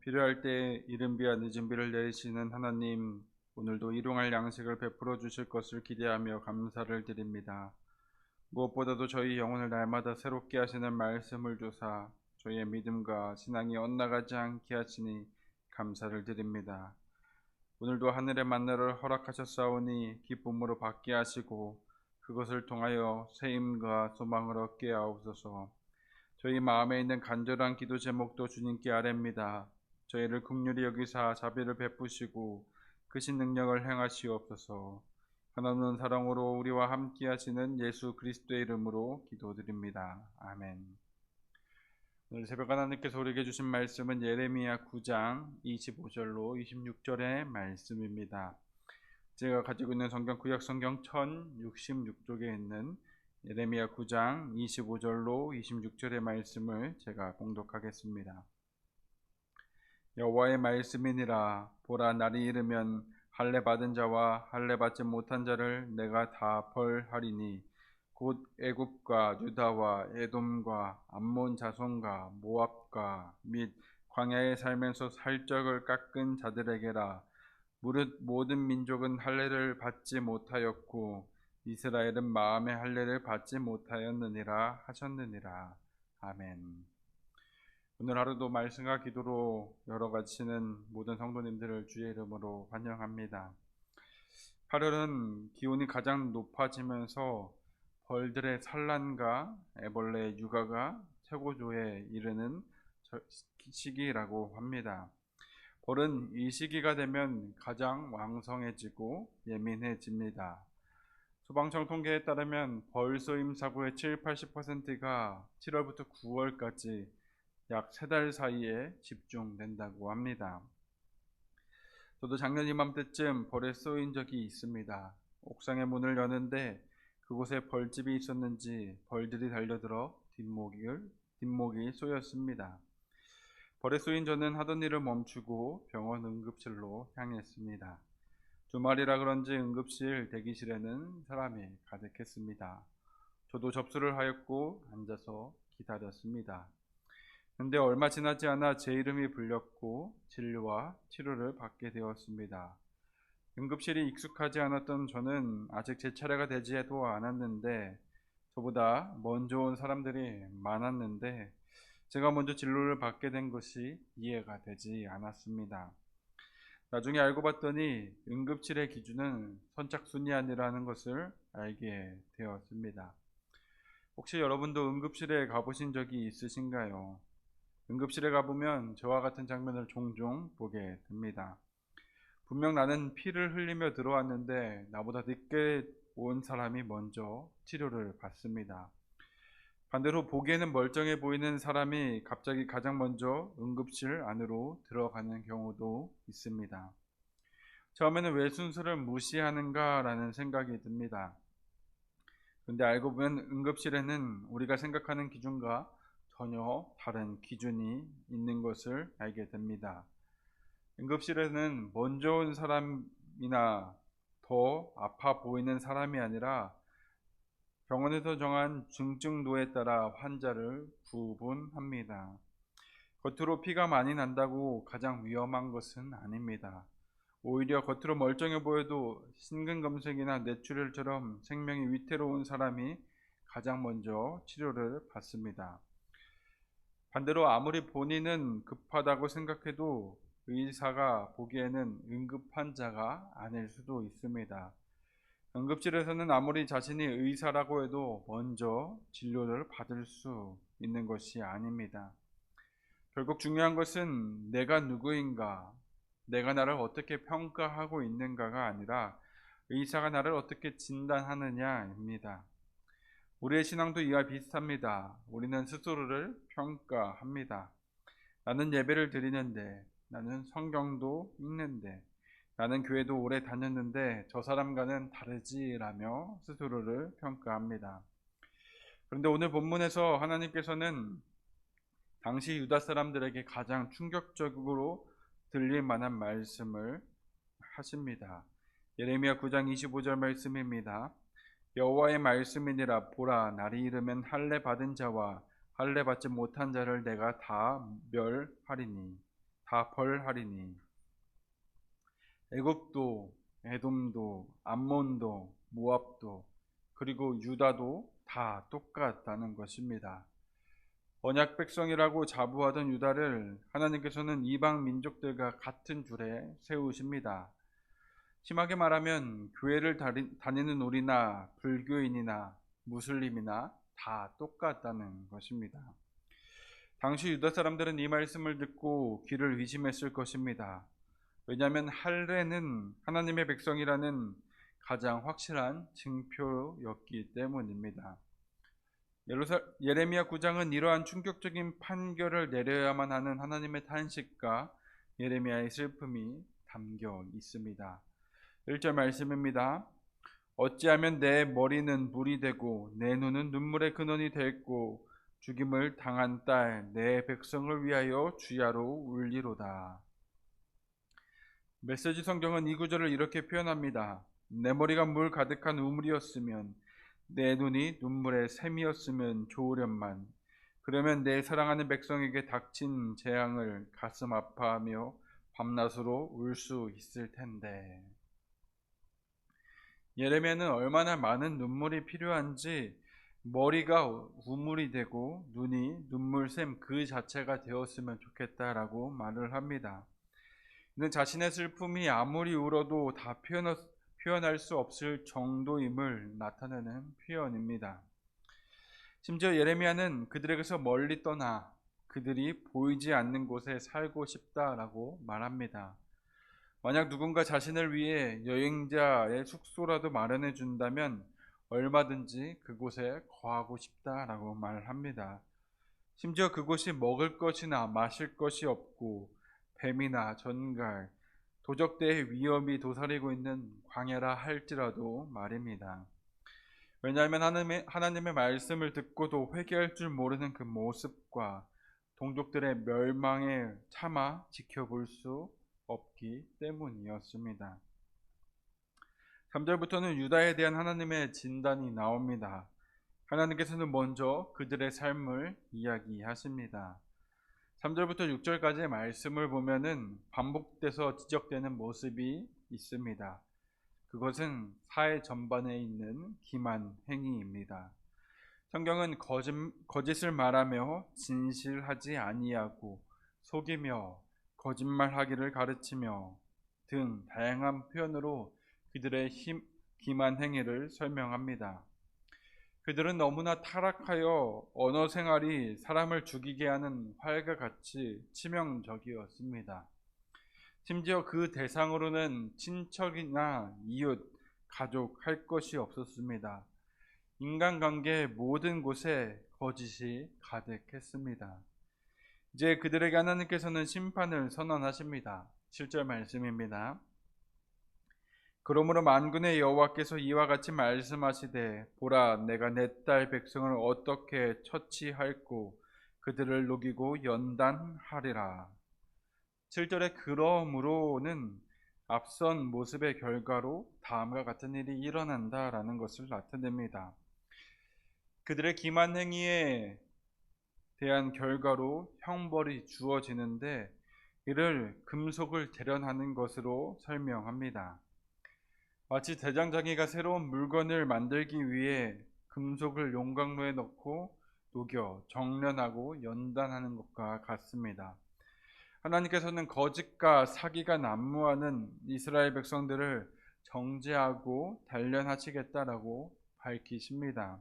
필요할 때 이른 비와 늦은 비를 내리시는 하나님, 오늘도 일용할 양식을 베풀어 주실 것을 기대하며 감사를 드립니다. 무엇보다도 저희 영혼을 날마다 새롭게 하시는 말씀을 주사 저희의 믿음과 신앙이 엇나가지 않게 하시니 감사를 드립니다. 오늘도 하늘의 만나를 허락하셨사오니 기쁨으로 받게 하시고 그것을 통하여 새 힘과 소망을 얻게 하옵소서. 저희 마음에 있는 간절한 기도 제목도 주님께 아뢰입니다. 저희를 긍휼히 여기사 자비를 베푸시고 크신 능력을 행하시옵소서. 하나님 사랑으로 우리와 함께 하시는 예수 그리스도의 이름으로 기도드립니다. 아멘. 오늘 새벽 하나님께서 우리에게 주신 말씀은 예레미야 9장 25절로 26절의 말씀입니다. 제가 가지고 있는 성경 구약 성경 1066쪽에 있는 예레미야 9장 25절로 26절의 말씀을 제가 봉독하겠습니다. 여호와의 말씀이니라. 보라, 날이 이르면 할례 받은 자와 할례 받지 못한 자를 내가 다 벌하리니 곧 애굽과 유다와 에돔과 암몬 자손과 모압과 및 광야에 살면서 살적을 깎은 자들에게라. 무릇 모든 민족은 할례를 받지 못하였고 이스라엘은 마음의 할례를 받지 못하였느니라 하셨느니라. 아멘. 오늘 하루도 말씀과 기도로 열어가시는 모든 성도님들을 주의 이름으로 환영합니다. 8월은 기온이 가장 높아지면서 벌들의 산란과 애벌레의 육아가 최고조에 이르는 시기라고 합니다. 벌은 이 시기가 되면 가장 왕성해지고 예민해집니다. 소방청 통계에 따르면 벌 쏘임 사고의 70~80%가 7월부터 9월까지 약 3달 사이에 집중된다고 합니다. 저도 작년 이맘때쯤 벌에 쏘인 적이 있습니다. 옥상의 문을 여는데 그곳에 벌집이 있었는지 벌들이 달려들어 뒷목이 쏘였습니다. 벌에 쏘인 저는 하던 일을 멈추고 병원 응급실로 향했습니다. 주말이라 그런지 응급실 대기실에는 사람이 가득했습니다. 저도 접수를 하였고 앉아서 기다렸습니다. 근데 얼마 지나지 않아 제 이름이 불렸고 진료와 치료를 받게 되었습니다. 응급실이 익숙하지 않았던 저는 아직 제 차례가 되지도 않았는데 저보다 먼저 온 사람들이 많았는데 제가 먼저 진료를 받게 된 것이 이해가 되지 않았습니다. 나중에 알고 봤더니 응급실의 기준은 선착순이 아니라는 것을 알게 되었습니다. 혹시 여러분도 응급실에 가보신 적이 있으신가요? 응급실에 가보면 저와 같은 장면을 종종 보게 됩니다. 분명 나는 피를 흘리며 들어왔는데 나보다 늦게 온 사람이 먼저 치료를 받습니다. 반대로 보기에는 멀쩡해 보이는 사람이 갑자기 가장 먼저 응급실 안으로 들어가는 경우도 있습니다. 처음에는 왜 순서를 무시하는가라는 생각이 듭니다. 그런데 알고 보면 응급실에는 우리가 생각하는 기준과 전혀 다른 기준이 있는 것을 알게 됩니다. 응급실에는 먼저 온 사람이나 더 아파 보이는 사람이 아니라 병원에서 정한 중증도에 따라 환자를 구분합니다. 겉으로 피가 많이 난다고 가장 위험한 것은 아닙니다. 오히려 겉으로 멀쩡해 보여도 심근검색이나 뇌출혈처럼 생명이 위태로운 사람이 가장 먼저 치료를 받습니다. 반대로 아무리 본인은 급하다고 생각해도 의사가 보기에는 응급 환자가 아닐 수도 있습니다. 응급실에서는 아무리 자신이 의사라고 해도 먼저 진료를 받을 수 있는 것이 아닙니다. 결국 중요한 것은 내가 누구인가, 내가 나를 어떻게 평가하고 있는가가 아니라 의사가 나를 어떻게 진단하느냐입니다. 우리의 신앙도 이와 비슷합니다. 우리는 스스로를 평가합니다. 나는 예배를 드리는데, 나는 성경도 읽는데, 나는 교회도 오래 다녔는데 저 사람과는 다르지라며 스스로를 평가합니다. 그런데 오늘 본문에서 하나님께서는 당시 유다 사람들에게 가장 충격적으로 들릴 만한 말씀을 하십니다. 예레미야 9장 25절 말씀입니다. 여호와의 말씀이니라. 보라, 날이 이르면 할례 받은 자와 할례 받지 못한 자를 내가 다 멸하리니 다 벌하리니 애굽도 에돔도 암몬도 모압도 그리고 유다도 다 똑같다는 것입니다. 언약 백성이라고 자부하던 유다를 하나님께서는 이방 민족들과 같은 줄에 세우십니다. 심하게 말하면 교회를 다니는 우리나 불교인이나 무슬림이나 다 똑같다는 것입니다. 당시 유다 사람들은 이 말씀을 듣고 귀를 의심했을 것입니다. 왜냐하면 할례는 하나님의 백성이라는 가장 확실한 증표였기 때문입니다. 예레미야 9장은 이러한 충격적인 판결을 내려야만 하는 하나님의 탄식과 예레미야의 슬픔이 담겨 있습니다. 1절 말씀입니다. 어찌하면 내 머리는 물이 되고 내 눈은 눈물의 근원이 됐고 죽임을 당한 딸 내 백성을 위하여 주야로 울리로다. 메시지 성경은 이 구절을 이렇게 표현합니다. 내 머리가 물 가득한 우물이었으면 내 눈이 눈물의 샘이었으면 좋으련만 그러면 내 사랑하는 백성에게 닥친 재앙을 가슴 아파하며 밤낮으로 울 수 있을 텐데. 예레미야는 얼마나 많은 눈물이 필요한지 머리가 우물이 되고 눈이 눈물샘 그 자체가 되었으면 좋겠다라고 말을 합니다. 그는 자신의 슬픔이 아무리 울어도 다 표현할 수 없을 정도임을 나타내는 표현입니다. 심지어 예레미야는 그들에게서 멀리 떠나 그들이 보이지 않는 곳에 살고 싶다라고 말합니다. 만약 누군가 자신을 위해 여행자의 숙소라도 마련해 준다면 얼마든지 그곳에 거하고 싶다라고 말합니다. 심지어 그곳이 먹을 것이나 마실 것이 없고 뱀이나 전갈, 도적대의 위험이 도사리고 있는 광야라 할지라도 말입니다. 왜냐하면 하나님의 말씀을 듣고도 회개할 줄 모르는 그 모습과 동족들의 멸망에 차마 지켜볼 수 없기 때문이었습니다. 3절부터는 유다에 대한 하나님의 진단이 나옵니다. 하나님께서는 먼저 그들의 삶을 이야기하십니다. 3절부터 6절까지의 말씀을 보면은 반복돼서 지적되는 모습이 있습니다. 그것은 사회 전반에 있는 기만 행위입니다. 성경은 거짓을 말하며 진실하지 아니하고 속이며 거짓말하기를 가르치며 등 다양한 표현으로 그들의 기만 행위를 설명합니다. 그들은 너무나 타락하여 언어 생활이 사람을 죽이게 하는 활과 같이 치명적이었습니다. 심지어 그 대상으로는 친척이나 이웃, 가족 할 것이 없었습니다. 인간관계의 모든 곳에 거짓이 가득했습니다. 이제 그들에게 하나님께서는 심판을 선언하십니다. 7절 말씀입니다. 그러므로 만군의 여호와께서 이와 같이 말씀하시되 보라 내가 내 딸 백성을 어떻게 처치할꼬 그들을 녹이고 연단하리라. 7절의 그러므로는 앞선 모습의 결과로 다음과 같은 일이 일어난다라는 것을 나타냅니다. 그들의 기만 행위에 대한 결과로 형벌이 주어지는데 이를 금속을 재련하는 것으로 설명합니다. 마치 대장장이가 새로운 물건을 만들기 위해 금속을 용광로에 넣고 녹여 정련하고 연단하는 것과 같습니다. 하나님께서는 거짓과 사기가 난무하는 이스라엘 백성들을 정죄하고 단련하시겠다라고 밝히십니다.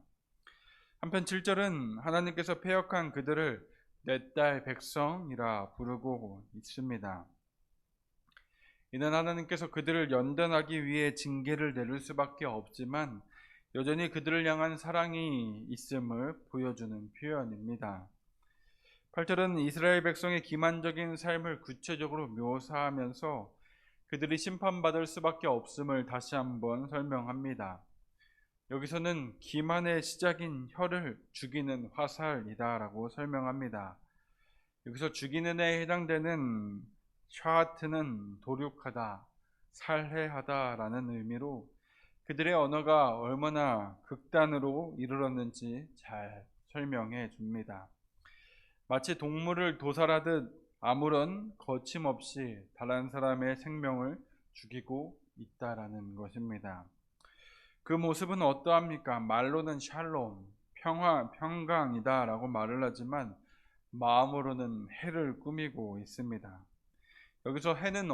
한편 7절은 하나님께서 패역한 그들을 내 딸 백성이라 부르고 있습니다. 이는 하나님께서 그들을 연단하기 위해 징계를 내릴 수밖에 없지만 여전히 그들을 향한 사랑이 있음을 보여주는 표현입니다. 8절은 이스라엘 백성의 기만적인 삶을 구체적으로 묘사하면서 그들이 심판받을 수밖에 없음을 다시 한번 설명합니다. 여기서는 기만의 시작인 혀를 죽이는 화살이다라고 설명합니다. 여기서 죽이는 에 해당되는 샤하트는 도륙하다, 살해하다라는 의미로 그들의 언어가 얼마나 극단으로 이르렀는지 잘 설명해 줍니다. 마치 동물을 도살하듯 아무런 거침없이 다른 사람의 생명을 죽이고 있다라는 것입니다. 그 모습은 어떠합니까? 말로는 샬롬, 평강이다라고 말을 하지만 마음으로는 해를 꾸미고 있습니다. 여기서 해는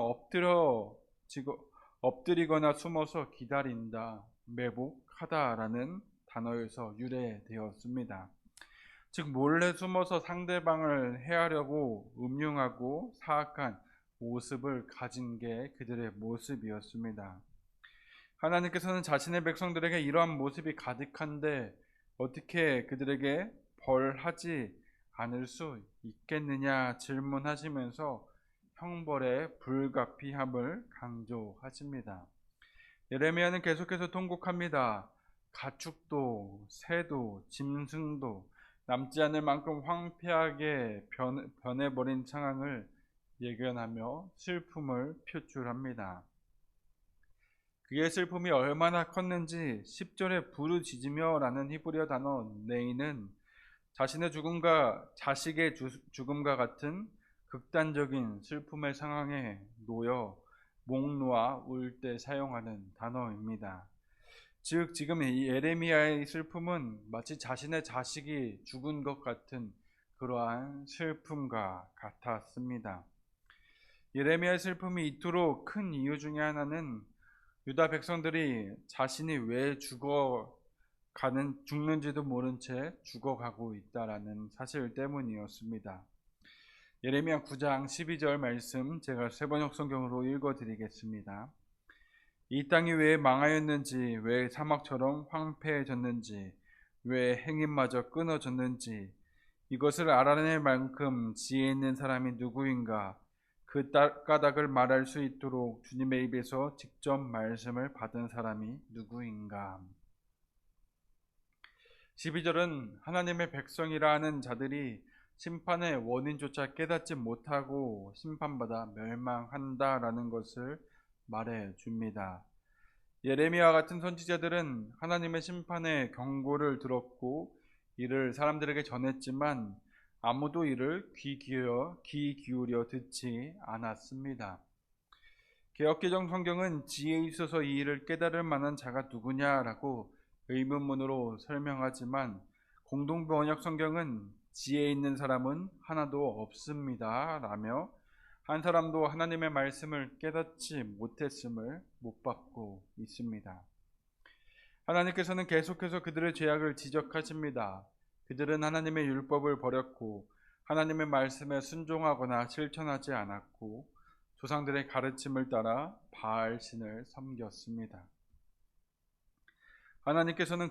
엎드리거나 숨어서 기다린다, 매복하다라는 단어에서 유래되었습니다. 즉 몰래 숨어서 상대방을 해하려고 음흉하고 사악한 모습을 가진 게 그들의 모습이었습니다. 하나님께서는 자신의 백성들에게 이러한 모습이 가득한데 어떻게 그들에게 벌하지 않을 수 있겠느냐 질문하시면서 형벌의 불가피함을 강조하십니다. 예레미야는 계속해서 통곡합니다. 가축도 새도 짐승도 남지 않을 만큼 황폐하게 변해버린 상황을 예견하며 슬픔을 표출합니다. 그의 슬픔이 얼마나 컸는지 10절에 부르짖으며 라는 히브리어 단어 네이는 자신의 죽음과 자식의 죽음과 같은 극단적인 슬픔의 상황에 놓여 목 놓아 울 때 사용하는 단어입니다. 즉 지금 이 예레미야의 슬픔은 마치 자신의 자식이 죽은 것 같은 그러한 슬픔과 같았습니다. 예레미야의 슬픔이 이토록 큰 이유 중에 하나는 유다 백성들이 자신이 왜 죽는지도 모른 채 죽어가고 있다라는 사실 때문이었습니다. 예레미야 9장 12절 말씀 제가 세번역 성경으로 읽어드리겠습니다. 이 땅이 왜 망하였는지, 왜 사막처럼 황폐해졌는지, 왜 행인마저 끊어졌는지 이것을 알아낼 만큼 지혜 있는 사람이 누구인가? 그 까닭을 말할 수 있도록 주님의 입에서 직접 말씀을 받은 사람이 누구인가? 12절은 하나님의 백성이라 하는 자들이 심판의 원인조차 깨닫지 못하고 심판받아 멸망한다라는 것을 말해 줍니다. 예레미야와 같은 선지자들은 하나님의 심판의 경고를 들었고 이를 사람들에게 전했지만 아무도 이를 귀 기울여 듣지 않았습니다. 개역개정 성경은 지혜 있어서 이 일을 깨달을 만한 자가 누구냐라고 의문문으로 설명하지만 공동번역 성경은 지혜 있는 사람은 하나도 없습니다 라며 한 사람도 하나님의 말씀을 깨닫지 못했음을 못 받고 있습니다. 하나님께서는 계속해서 그들의 죄악을 지적하십니다. 그들은 하나님의 율법을 버렸고 하나님의 말씀에 순종하거나 실천하지 않았고 조상들의 가르침을 따라 바알신을 섬겼습니다. 하나님께서는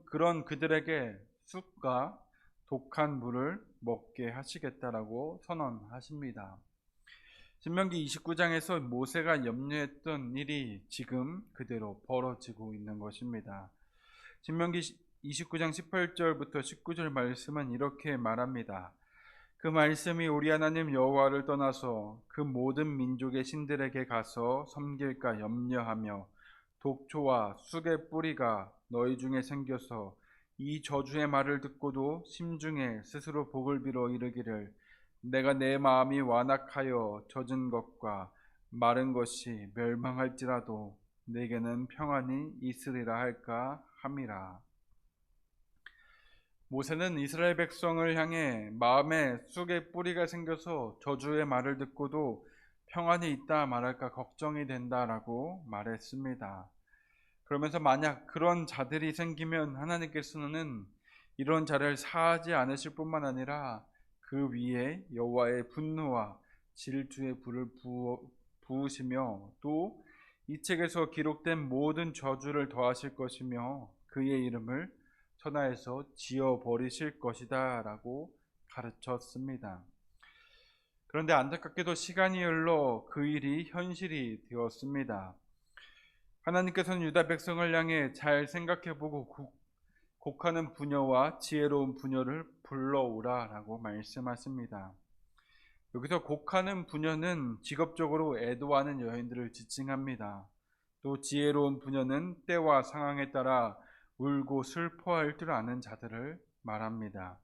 그런 그들에게 쑥과 독한 물을 먹게 하시겠다라고 선언하십니다. 신명기 29장에서 모세가 염려했던 일이 지금 그대로 벌어지고 있는 것입니다. 신명기 29장 18절부터 19절 말씀은 이렇게 말합니다. 그 말씀이 우리 하나님 여호와를 떠나서 그 모든 민족의 신들에게 가서 섬길까 염려하며 독초와 쑥의 뿌리가 너희 중에 생겨서 이 저주의 말을 듣고도 심중에 스스로 복을 빌어 이르기를 내가 내 마음이 완악하여 젖은 것과 마른 것이 멸망할지라도 내게는 평안이 있으리라 할까 함이라. 모세는 이스라엘 백성을 향해 마음에 쑥의 뿌리가 생겨서 저주의 말을 듣고도 평안이 있다 말할까 걱정이 된다라고 말했습니다. 그러면서 만약 그런 자들이 생기면 하나님께서는 이런 자를 사하지 않으실 뿐만 아니라 그 위에 여호와의 분노와 질투의 불을 부으시며 또 이 책에서 기록된 모든 저주를 더하실 것이며 그의 이름을 천하에서 지어버리실 것이다 라고 가르쳤습니다. 그런데 안타깝게도 시간이 흘러 그 일이 현실이 되었습니다. 하나님께서는 유다 백성을 향해 잘 생각해보고 곡하는 부녀와 지혜로운 부녀를 불러오라 라고 말씀하십니다. 여기서 곡하는 부녀는 직업적으로 애도하는 여인들을 지칭합니다. 또 지혜로운 부녀는 때와 상황에 따라 울고 슬퍼할 줄 아는 자들을 말합니다.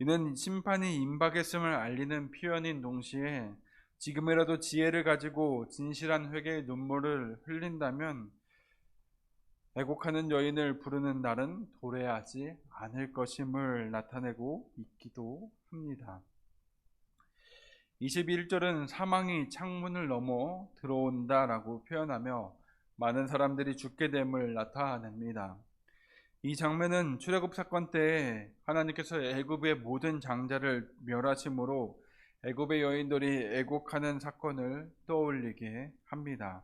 이는 심판이 임박했음을 알리는 표현인 동시에 지금이라도 지혜를 가지고 진실한 회개의 눈물을 흘린다면 애곡하는 여인을 부르는 날은 도래하지 않을 것임을 나타내고 있기도 합니다. 21절은 사망이 창문을 넘어 들어온다라고 표현하며 많은 사람들이 죽게 됨을 나타냅니다. 이 장면은 출애굽 사건 때에 하나님께서 애굽의 모든 장자를 멸하심으로 애굽의 여인들이 애곡하는 사건을 떠올리게 합니다.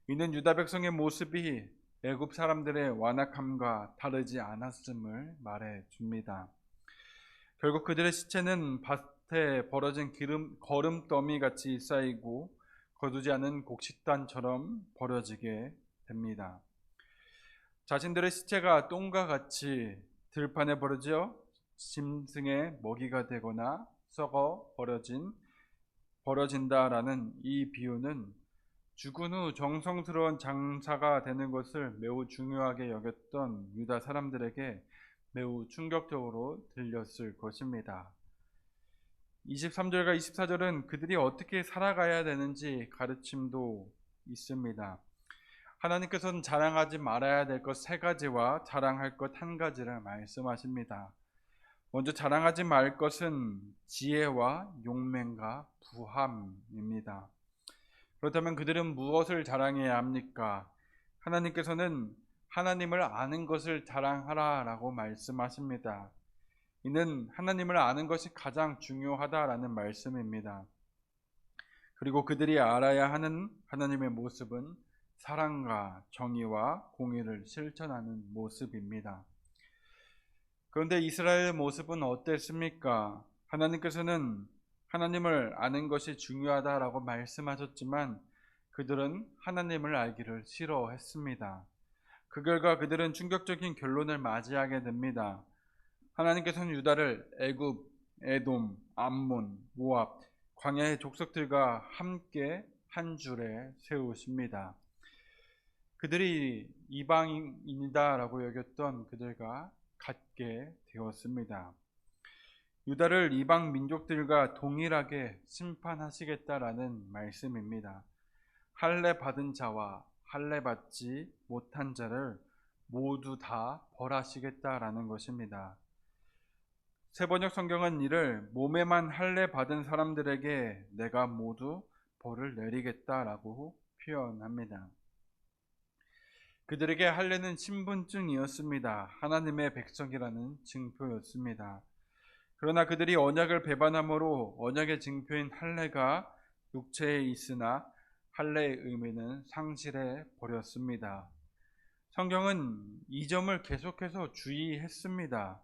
이는 유다 백성의 모습이 애굽 사람들의 완악함과 다르지 않았음을 말해 줍니다. 결국 그들의 시체는 밭에 벌어진 거름더미 같이 쌓이고 거두지 않은 곡식단처럼 버려지게 됩니다. 자신들의 시체가 똥과 같이 들판에 버려져 짐승의 먹이가 되거나 썩어 버려진다라는 이 비유는 죽은 후 정성스러운 장사가 되는 것을 매우 중요하게 여겼던 유다 사람들에게 매우 충격적으로 들렸을 것입니다. 23절과 24절은 그들이 어떻게 살아가야 되는지 가르침도 있습니다. 하나님께서는 자랑하지 말아야 될 것 3가지와 자랑할 것 1가지를 말씀하십니다. 먼저 자랑하지 말 것은 지혜와 용맹과 부함입니다. 그렇다면 그들은 무엇을 자랑해야 합니까? 하나님께서는 하나님을 아는 것을 자랑하라 라고 말씀하십니다. 이는 하나님을 아는 것이 가장 중요하다라는 말씀입니다. 그리고 그들이 알아야 하는 하나님의 모습은 사랑과 정의와 공의를 실천하는 모습입니다. 그런데 이스라엘의 모습은 어땠습니까? 하나님께서는 하나님을 아는 것이 중요하다라고 말씀하셨지만 그들은 하나님을 알기를 싫어했습니다. 그 결과 그들은 충격적인 결론을 맞이하게 됩니다. 하나님께서는 유다를 애굽, 에돔, 암몬, 모압, 광야의 족속들과 함께 한 줄에 세우십니다. 그들이 이방인이다라고 여겼던 그들과 같게 되었습니다. 유다를 이방 민족들과 동일하게 심판하시겠다라는 말씀입니다. 할례 받은 자와 할례 받지 못한 자를 모두 다 벌하시겠다라는 것입니다. 세번역 성경은 이를 몸에만 할례 받은 사람들에게 내가 모두 벌을 내리겠다라고 표현합니다. 그들에게 할례는 신분증이었습니다. 하나님의 백성이라는 증표였습니다. 그러나 그들이 언약을 배반함으로 언약의 증표인 할례가 육체에 있으나 할례의 의미는 상실해 버렸습니다. 성경은 이 점을 계속해서 주의했습니다.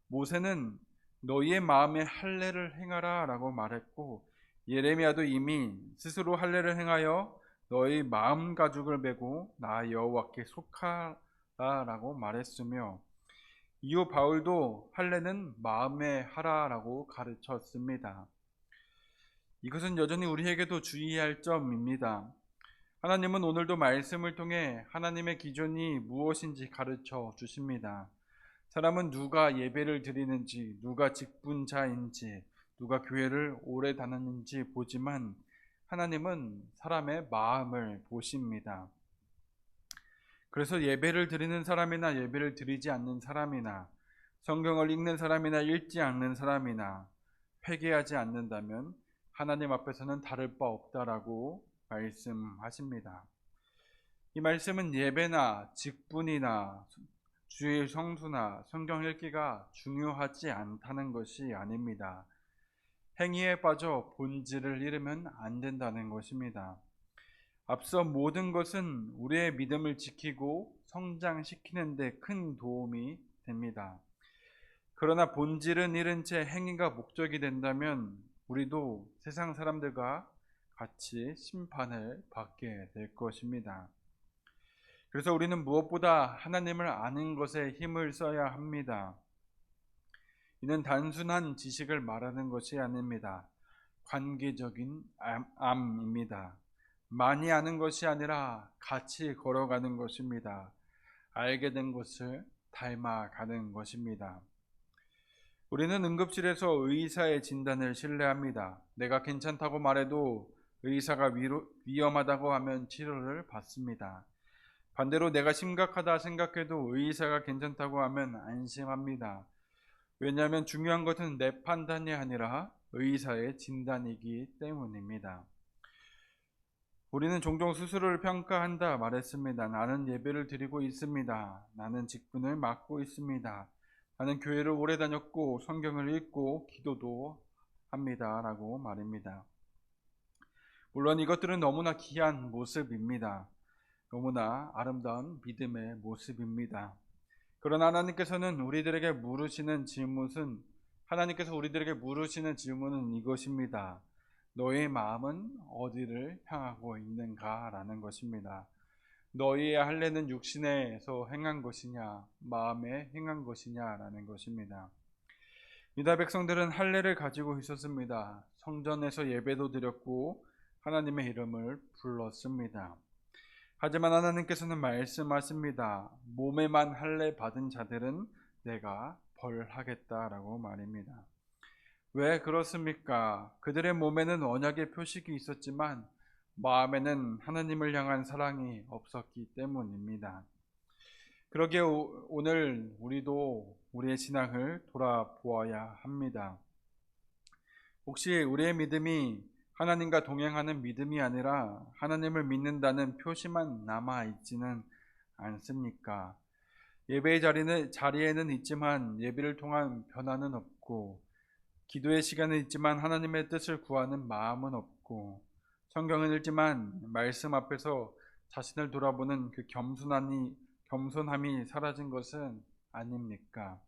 모세는 너희의 마음에 할례를 행하라 라고 말했고 예레미야도 이미 스스로 할례를 행하여 너희 마음 가죽을 메고 나 여호와께 속하라 라고 말했으며 이후 바울도 할례는 마음에 하라라고 가르쳤습니다. 이것은 여전히 우리에게도 주의해야 할 점입니다. 하나님은 오늘도 말씀을 통해 하나님의 기준이 무엇인지 가르쳐 주십니다. 사람은 누가 예배를 드리는지, 누가 직분자인지, 누가 교회를 오래 다녔는지 보지만 하나님은 사람의 마음을 보십니다. 그래서 예배를 드리는 사람이나 예배를 드리지 않는 사람이나 성경을 읽는 사람이나 읽지 않는 사람이나 회개하지 않는다면 하나님 앞에서는 다를 바 없다라고 말씀하십니다. 이 말씀은 예배나 직분이나 주일 성수나 성경 읽기가 중요하지 않다는 것이 아닙니다. 행위에 빠져 본질을 잃으면 안 된다는 것입니다. 앞서 모든 것은 우리의 믿음을 지키고 성장시키는 데 큰 도움이 됩니다. 그러나 본질은 잃은 채 행위가 목적이 된다면 우리도 세상 사람들과 같이 심판을 받게 될 것입니다. 그래서 우리는 무엇보다 하나님을 아는 것에 힘을 써야 합니다. 이는 단순한 지식을 말하는 것이 아닙니다. 관계적인 암입니다. 많이 아는 것이 아니라 같이 걸어가는 것입니다. 알게 된 것을 닮아가는 것입니다. 우리는 응급실에서 의사의 진단을 신뢰합니다. 내가 괜찮다고 말해도 의사가 위험하다고 하면 치료를 받습니다. 반대로 내가 심각하다 생각해도 의사가 괜찮다고 하면 안심합니다. 왜냐하면 중요한 것은 내 판단이 아니라 의사의 진단이기 때문입니다. 우리는 종종 스스로를 평가한다 말했습니다. 나는 예배를 드리고 있습니다. 나는 직분을 맡고 있습니다. 나는 교회를 오래 다녔고 성경을 읽고 기도도 합니다. 라고 말입니다. 물론 이것들은 너무나 귀한 모습입니다. 너무나 아름다운 믿음의 모습입니다. 그러나 하나님께서 우리들에게 물으시는 질문은 이것입니다. 너의 마음은 어디를 향하고 있는가? 라는 것입니다. 너희의 할례는 육신에서 행한 것이냐, 마음에 행한 것이냐? 라는 것입니다. 유다 백성들은 할례를 가지고 있었습니다. 성전에서 예배도 드렸고 하나님의 이름을 불렀습니다. 하지만 하나님께서는 말씀하십니다. 몸에만 할례 받은 자들은 내가 벌하겠다라고 말입니다. 왜 그렇습니까? 그들의 몸에는 언약의 표식이 있었지만 마음에는 하나님을 향한 사랑이 없었기 때문입니다. 그러기에 오늘 우리도 우리의 신앙을 돌아보아야 합니다. 혹시 우리의 믿음이 하나님과 동행하는 믿음이 아니라 하나님을 믿는다는 표시만 남아있지는 않습니까? 예배의 자리에는 있지만 예배를 통한 변화는 없고, 기도의 시간은 있지만 하나님의 뜻을 구하는 마음은 없고, 성경은 읽지만 말씀 앞에서 자신을 돌아보는 그 겸손함이 사라진 것은 아닙니까?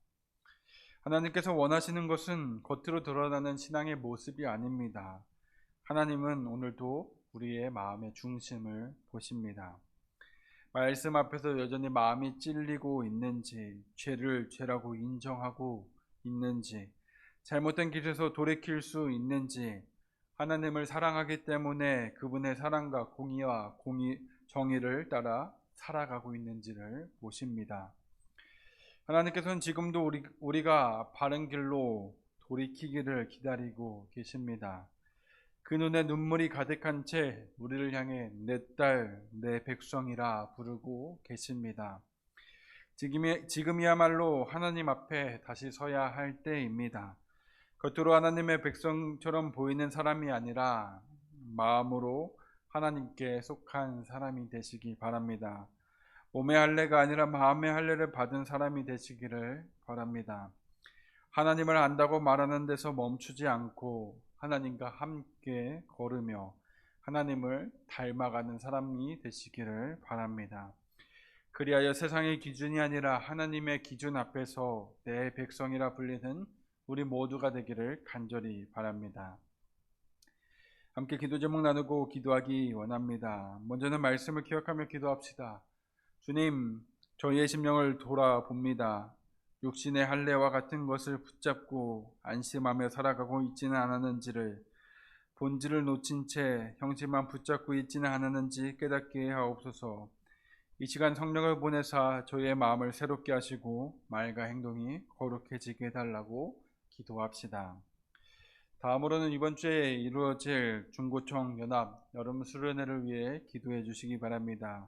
하나님께서 원하시는 것은 겉으로 드러나는 신앙의 모습이 아닙니다. 하나님은 오늘도 우리의 마음의 중심을 보십니다. 말씀 앞에서 여전히 마음이 찔리고 있는지, 죄를 죄라고 인정하고 있는지, 잘못된 길에서 돌이킬 수 있는지, 하나님을 사랑하기 때문에 그분의 사랑과 정의를 따라 살아가고 있는지를 보십니다. 하나님께서는 지금도 우리가 바른 길로 돌이키기를 기다리고 계십니다. 그 눈에 눈물이 가득한 채 우리를 향해 내 딸, 내 백성이라 부르고 계십니다. 지금이야말로 하나님 앞에 다시 서야 할 때입니다. 겉으로 하나님의 백성처럼 보이는 사람이 아니라 마음으로 하나님께 속한 사람이 되시기 바랍니다. 몸의 할례가 아니라 마음의 할례를 받은 사람이 되시기를 바랍니다. 하나님을 안다고 말하는 데서 멈추지 않고 하나님과 함께 걸으며 하나님을 닮아가는 사람이 되시기를 바랍니다. 그리하여 세상의 기준이 아니라 하나님의 기준 앞에서 내 백성이라 불리는 우리 모두가 되기를 간절히 바랍니다. 함께 기도 제목 나누고 기도하기 원합니다. 먼저는 말씀을 기억하며 기도합시다. 주님, 저희의 심령을 돌아봅니다. 육신의 할례와 같은 것을 붙잡고 안심하며 살아가고 있지는 않았는지를, 본질을 놓친 채 형식만 붙잡고 있지는 않았는지 깨닫게 하옵소서. 이 시간 성령을 보내사 저희의 마음을 새롭게 하시고 말과 행동이 거룩해지게 해달라고 기도합시다. 다음으로는 이번 주에 이루어질 중고청 연합 여름 수련회를 위해 기도해 주시기 바랍니다.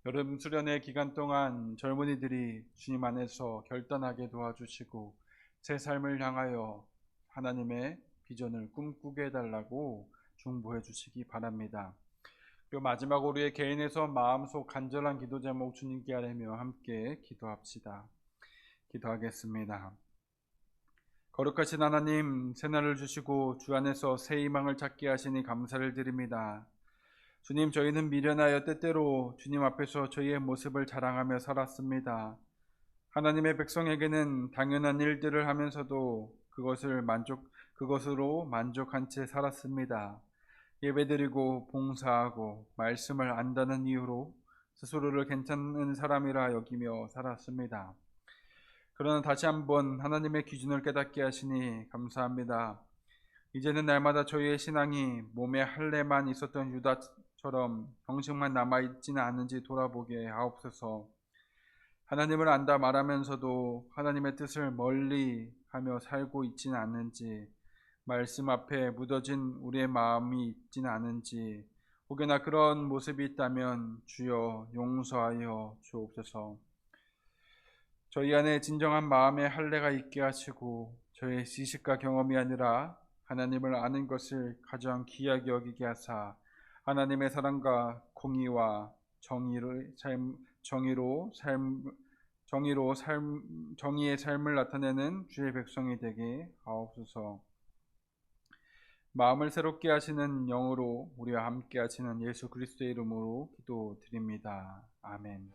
여름 수련회 기간 동안 젊은이들이 주님 안에서 결단하게 도와주시고 새 삶을 향하여 하나님의 비전을 꿈꾸게 해달라고 중보해 주시기 바랍니다. 그리고 마지막으로 우리의 개인에서 마음속 간절한 기도 제목 주님께 아뢰며 함께 기도합시다. 기도하겠습니다. 거룩하신 하나님, 새날을 주시고 주 안에서 새 희망을 찾게 하시니 감사를 드립니다. 주님, 저희는 미련하여 때때로 주님 앞에서 저희의 모습을 자랑하며 살았습니다. 하나님의 백성에게는 당연한 일들을 하면서도 그것으로 만족한 채 살았습니다. 예배드리고 봉사하고 말씀을 안다는 이유로 스스로를 괜찮은 사람이라 여기며 살았습니다. 그러나 다시 한번 하나님의 기준을 깨닫게 하시니 감사합니다. 이제는 날마다 저희의 신앙이 몸에 할례만 있었던 유다처럼 형식만 남아있지는 않은지 돌아보게 하옵소서. 하나님을 안다 말하면서도 하나님의 뜻을 멀리 하며 살고 있지는 않는지, 말씀 앞에 묻어진 우리의 마음이 있지는 않은지, 혹여나 그런 모습이 있다면 주여 용서하여 주옵소서. 저희 안에 진정한 마음의 할례가 있게 하시고 저의 지식과 경험이 아니라 하나님을 아는 것을 가장 귀하게 여기게 하사 하나님의 사랑과 공의와 정의의 삶을 나타내는 주의 백성이 되게 하옵소서. 마음을 새롭게 하시는 영으로 우리와 함께 하시는 예수 그리스도의 이름으로 기도드립니다. 아멘.